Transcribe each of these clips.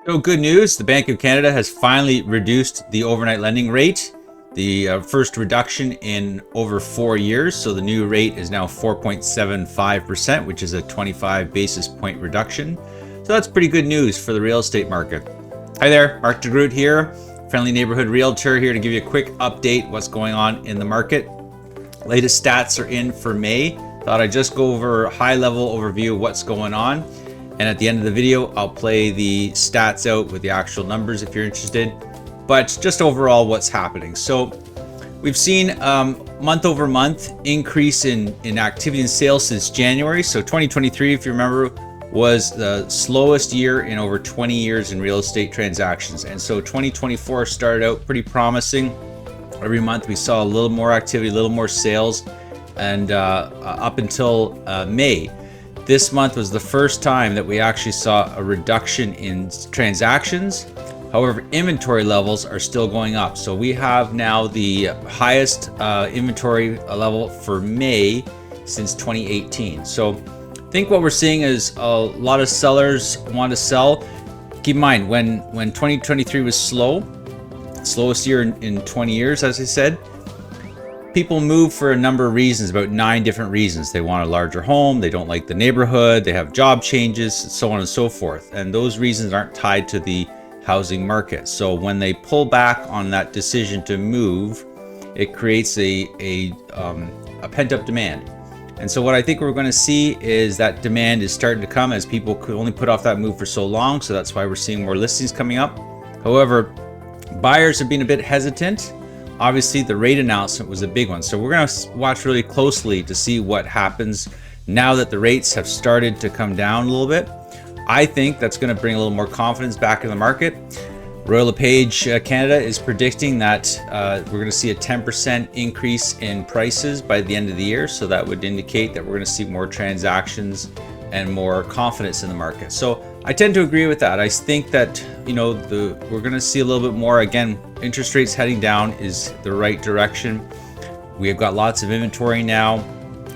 So good news, the Bank of Canada has finally reduced the overnight lending rate, the first reduction in over 4 years. So the new rate is now 4.75%, which is a 25 basis point reduction. So that's pretty good news for the real estate market. Hi there, Mark DeGroot here, friendly neighborhood realtor here to give you a quick update what's going on in the market. Latest stats are in for May. Thought I'd just go over a high-level overview of what's going on. And at the end of the video, I'll play the stats out with the actual numbers if you're interested. But just overall what's happening. So we've seen month over month increase in activity and sales since January. So 2023, if you remember, was the slowest year in over 20 years in real estate transactions. And so 2024 started out pretty promising. Every month we saw a little more activity, a little more sales, and up until May. This month was the first time that we actually saw a reduction in transactions. However, inventory levels are still going up. So we have now the highest inventory level for May since 2018. So I think what we're seeing is a lot of sellers want to sell. Keep in mind, when 2023 was slow, slowest year in 20 years, as I said, people move for a number of reasons, about 9 different reasons. They want a larger home, they don't like the neighborhood, they have job changes, so on and so forth. And those reasons aren't tied to the housing market. So when they pull back on that decision to move, it creates a pent-up demand. And so what I think we're going to see is that demand is starting to come as people could only put off that move for so long. So that's why we're seeing more listings coming up. However, buyers have been a bit hesitant. Obviously, the rate announcement was a big one. So we're going to watch really closely to see what happens now that the rates have started to come down a little bit. I think that's going to bring a little more confidence back in the market. Royal LePage Canada is predicting that we're going to see a 10% increase in prices by the end of the year. So that would indicate that we're going to see more transactions and more confidence in the market. So I tend to agree with that. I think that, we're going to see a little bit more. Again, interest rates heading down is the right direction. We have got lots of inventory now.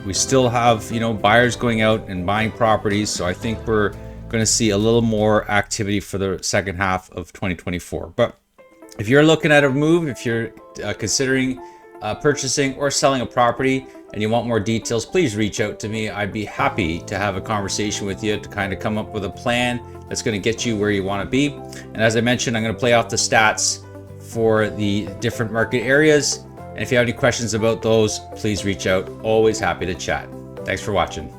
We still have, buyers going out and buying properties. So I think we're going to see a little more activity for the second half of 2024. But if you're looking at a move, if you're considering purchasing or selling a property and you want more details, please reach out to me. I'd be happy to have a conversation with you to kind of come up with a plan that's going to get you where you want to be. And as I mentioned, I'm going to play off the stats for the different market areas. And if you have any questions about those, please reach out. Always happy to chat. Thanks for watching.